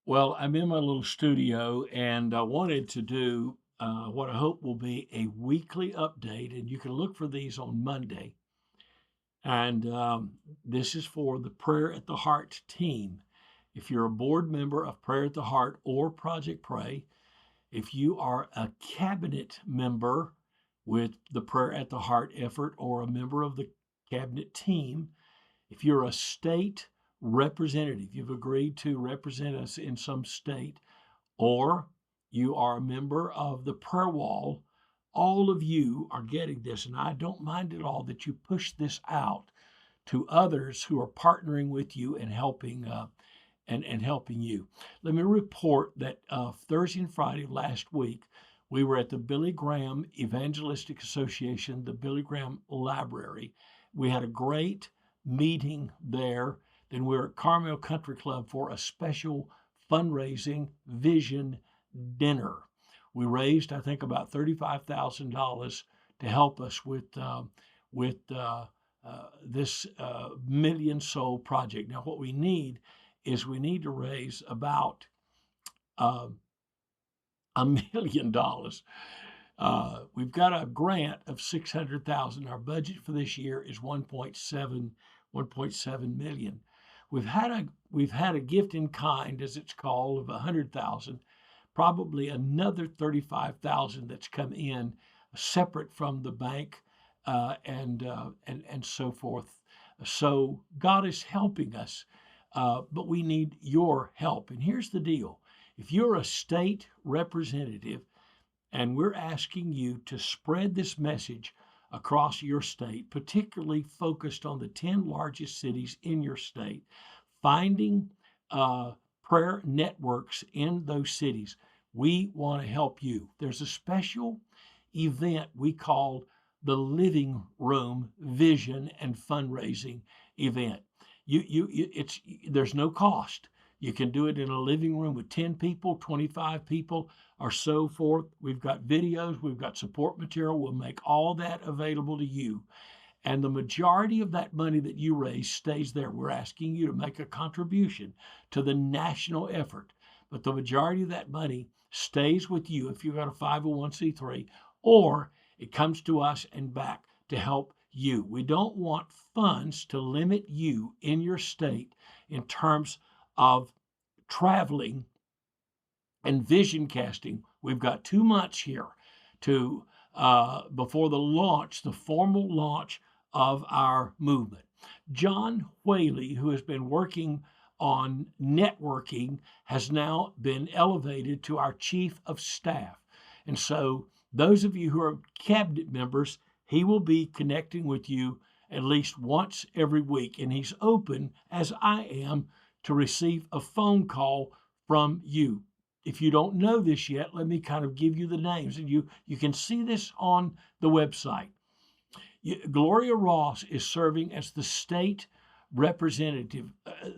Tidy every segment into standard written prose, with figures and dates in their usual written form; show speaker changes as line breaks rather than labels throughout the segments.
Well, I'm in my little studio and I wanted to do what I hope will be a weekly update. And you can look for these on Monday. And this is for the Prayer at the Heart team. If you're a board member of Prayer at the Heart or Project Pray, if you are a cabinet member with the Prayer at the Heart effort or a member of the cabinet team, if you're a state representative, you've agreed to represent us in some state, or you are a member of the prayer wall, all of you are getting this. And I don't mind at all that you push this out to others who are partnering with you and helping and helping you. Let me report that Thursday and Friday last week, we were at the Billy Graham Evangelistic Association, the Billy Graham Library. We had a great meeting there. Then we were at Carmel Country Club for a special fundraising vision dinner. We raised, I think, about $35,000 to help us with this million soul project. Now, what we need is we need to raise about uh, $1 million. We've got a grant of 600,000. Our budget for this year is 1.7 million. We've had a gift in kind, as it's called, of 100,000. Probably another 35,000 that's come in separate from the bank and so forth. So God is helping us, but we need your help. And here's the deal: if you're a state representative, and we're asking you to spread this message across your state, particularly focused on the 10 largest cities in your state, finding prayer networks in those cities. We want to help you. There's a special event we call the Living Room Vision and Fundraising event. It's there's no cost. You can do it in a living room with 10 people, 25 people, or so forth. We've got videos, we've got support material. We'll make all that available to you. And the majority of that money that you raise stays there. We're asking you to make a contribution to the national effort, but the majority of that money stays with you if you've got a 501c3, or it comes to us and back to help you. We don't want funds to limit you in your state in terms of traveling and vision casting. We've got 2 months here to before the formal launch of our movement. John Whaley, who has been working on networking, has now been elevated to our chief of staff. And so, those of you who are cabinet members, he will be connecting with you at least once every week. And he's open, as I am, to receive a phone call from you. If you don't know this yet, let me kind of give you the names, and you can see this on the website. Gloria Ross is serving as the state representative,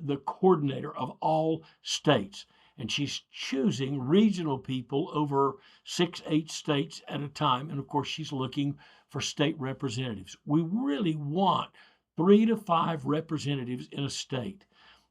the coordinator of all states. And she's choosing regional people over 6, 8 states at a time. And of course, she's looking for state representatives. We really want 3 to 5 representatives in a state.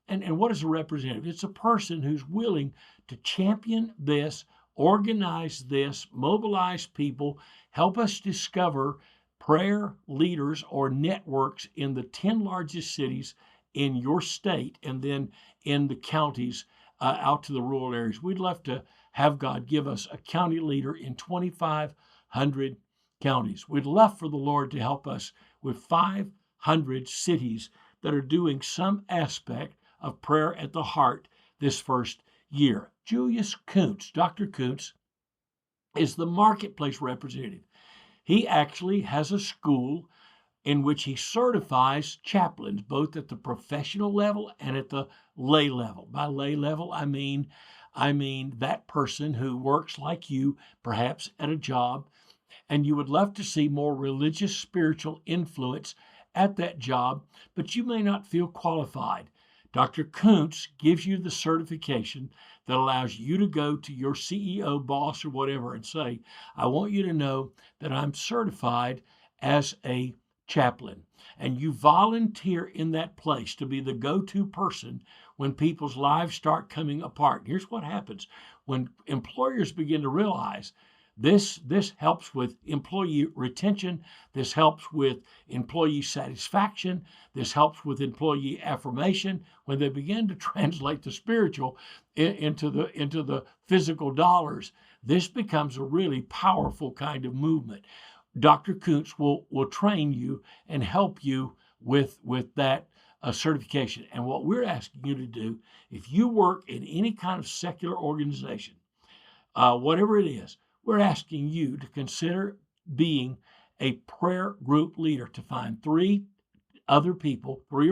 And what is a representative? It's a person who's willing to champion this, organize this, mobilize people, help us discover prayer leaders or networks in the 10 largest cities in your state, and then in the counties out to the rural areas. We'd love to have God give us a county leader in 2,500 counties. We'd love for the Lord to help us with 500 cities that are doing some aspect of Prayer at the Heart this first year. Julius Kuntz, Dr. Kuntz, is the marketplace representative. He actually has a school in which he certifies chaplains, both at the professional level and at the lay level. By lay level, I mean that person who works like you, perhaps at a job, and you would love to see more religious, spiritual influence at that job, but you may not feel qualified. Dr. Kuntz gives you the certification that allows you to go to your CEO, boss, or whatever and say, I want you to know that I'm certified as a chaplain. And you volunteer in that place to be the go to person when people's lives start coming apart. Here's what happens when employers begin to realize this helps with employee retention. This helps with employee satisfaction. This helps with employee affirmation. When they begin to translate the spiritual into the physical dollars, this becomes a really powerful kind of movement. Dr. Koontz will train you and help you with that certification. And what we're asking you to do, if you work in any kind of secular organization, whatever it is, we're asking you to consider being a prayer group leader, to find three or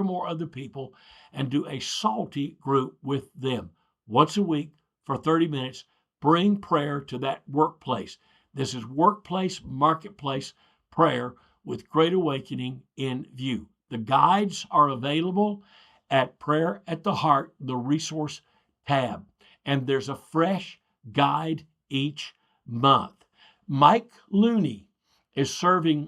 more other people, and do a salty group with them once a week for 30 minutes. Bring prayer to that workplace. This is workplace, marketplace prayer with Great Awakening in view. The guides are available at Prayer at the Heart, the resource tab, and there's a fresh guide each month. Mike Looney is serving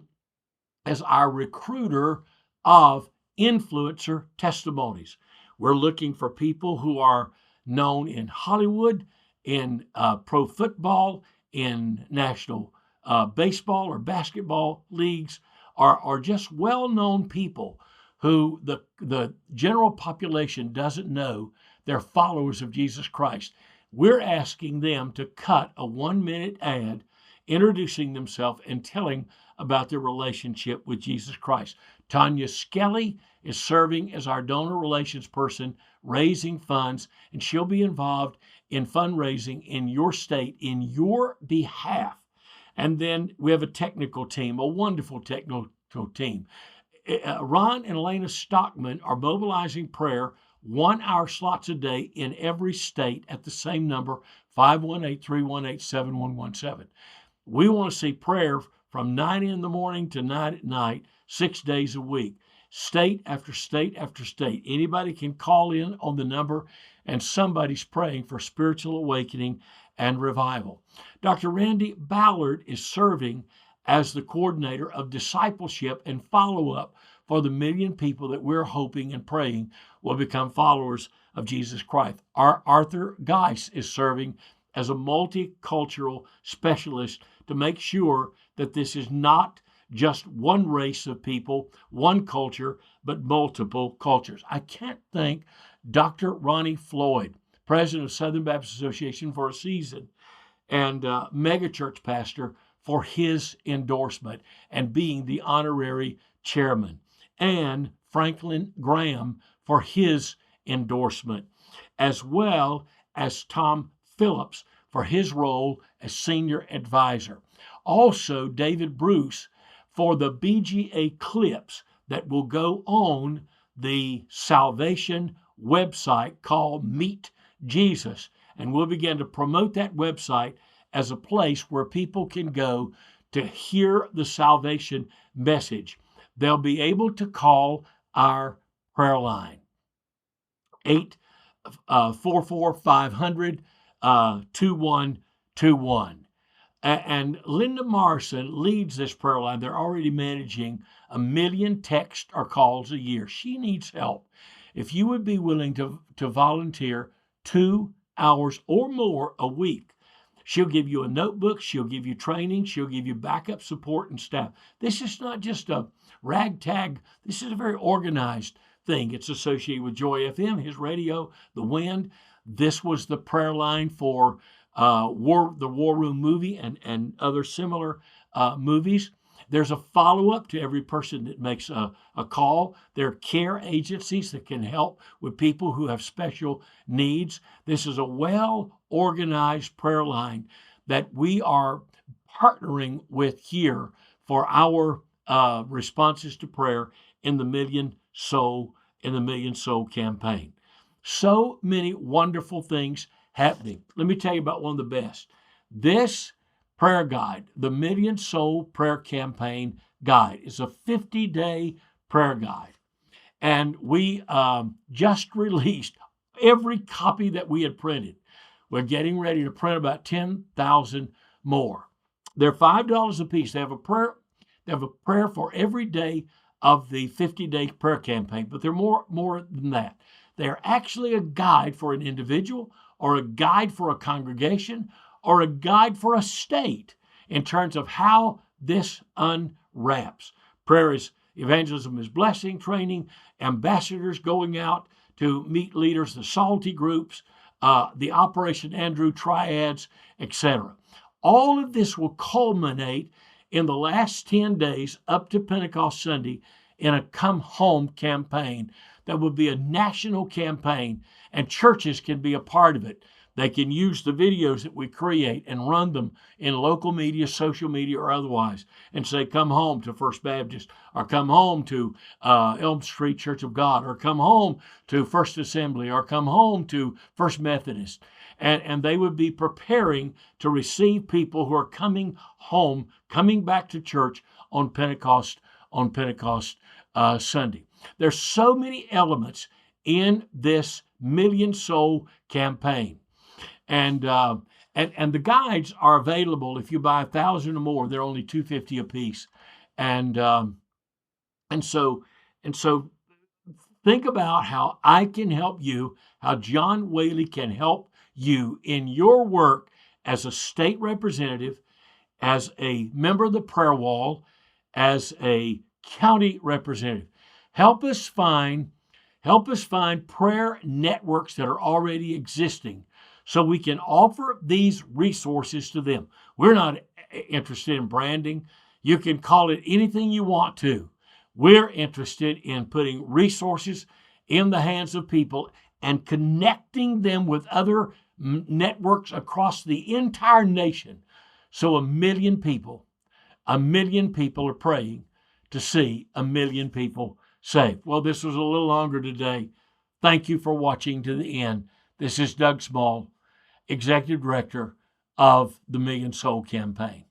as our recruiter of influencer testimonies. We're looking for people who are known in Hollywood, in pro football, in national baseball or basketball leagues, are just well-known people who the general population doesn't know they're followers of Jesus Christ. We're asking them to cut a 1-minute ad introducing themselves and telling about their relationship with Jesus Christ. Tanya Skelly is serving as our donor relations person, raising funds, and she'll be involved in fundraising in your state, in your behalf. And then we have a technical team, a wonderful technical team. Ron and Elena Stockman are mobilizing prayer 1-hour slots a day in every state at the same number, 518-318-7117. We want to see prayer from 9 in the morning to 9 at night, 6 days a week, state after state after state. Anybody can call in on the number, and somebody's praying for spiritual awakening and revival. Dr. Randy Ballard is serving as the coordinator of discipleship and follow-up for the 1 million people that we're hoping and praying will become followers of Jesus Christ. Arthur Geis is serving as a multicultural specialist to make sure that this is not just one race of people, one culture, but multiple cultures. I can't thank Dr. Ronnie Floyd, president of Southern Baptist Association for a season, and megachurch pastor, for his endorsement and being the honorary chairman, and Franklin Graham for his endorsement, as well as Tom Phillips for his role as senior advisor. Also, David Bruce for the BGA clips that will go on the Salvation website called Meet Jesus. And we'll begin to promote that website as a place where people can go to hear the salvation message. They'll be able to call our prayer line, 844-500-2121. And Linda Morrison leads this prayer line. They're already managing 1 million texts or calls a year. She needs help. If you would be willing to volunteer 2 hours or more a week, she'll give you a notebook, she'll give you training, she'll give you backup support and staff. This is not just a ragtag, this is a very organized thing. It's associated with Joy FM, his radio, The Wind. This was the prayer line for the War Room movie and other similar movies. There's a follow-up to every person that makes a call. There are care agencies that can help with people who have special needs. This is a well-organized prayer line that we are partnering with here for our responses to prayer in the Million Soul campaign. So many wonderful things happening. Let me tell you about one of the best. This prayer guide, the Million Soul Prayer Campaign Guide, is a 50-day prayer guide. And we just released every copy that we had printed. We're getting ready to print about 10,000 more. They're $5 a piece. They have a prayer for every day of the 50-day prayer campaign, but they're more than that. They are actually a guide for an individual or a guide for a congregation or a guide for a state in terms of how this unwraps. Prayer is evangelism is blessing, training, ambassadors going out to meet leaders, the salty groups, the Operation Andrew triads, etc. All of this will culminate in the last 10 days up to Pentecost Sunday in a Come Home campaign that will be a national campaign, and churches can be a part of it. They can use the videos that we create and run them in local media, social media, or otherwise, and say, come home to First Baptist, or come home to Elm Street Church of God, or come home to First Assembly, or come home to First Methodist. And they would be preparing to receive people who are coming home, coming back to church on Pentecost Sunday. There's so many elements in this million soul campaign. And the guides are available if you buy 1,000 or more. They're only $250 a piece, and so think about how I can help you, how John Whaley can help you in your work as a state representative, as a member of the prayer wall, as a county representative. Help us find prayer networks that are already existing, so we can offer these resources to them. We're not interested in branding. You can call it anything you want to. We're interested in putting resources in the hands of people and connecting them with other networks across the entire nation. So 1 million people are praying to see 1 million people saved. Well, this was a little longer today. Thank you for watching to the end. This is Doug Small, Executive Director of the Million Soul Campaign.